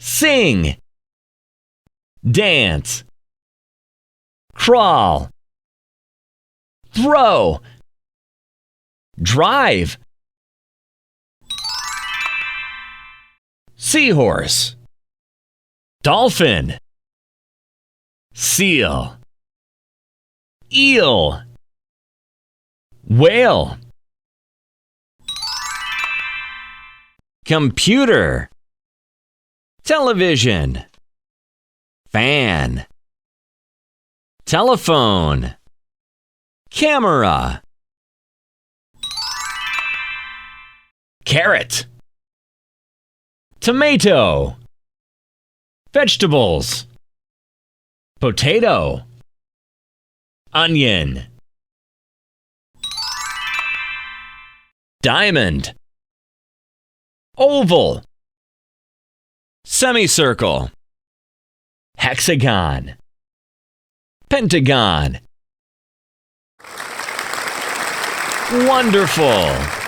Sing. Dance. Crawl. Throw. Drive. Seahorse. Dolphin. Seal. Eel. Whale. Computer. Television. Fan. Telephone. Camera. Carrot. Tomato. Vegetables. Potato. Onion. Diamond. Oval. Semicircle. Hexagon. Pentagon. Wonderful!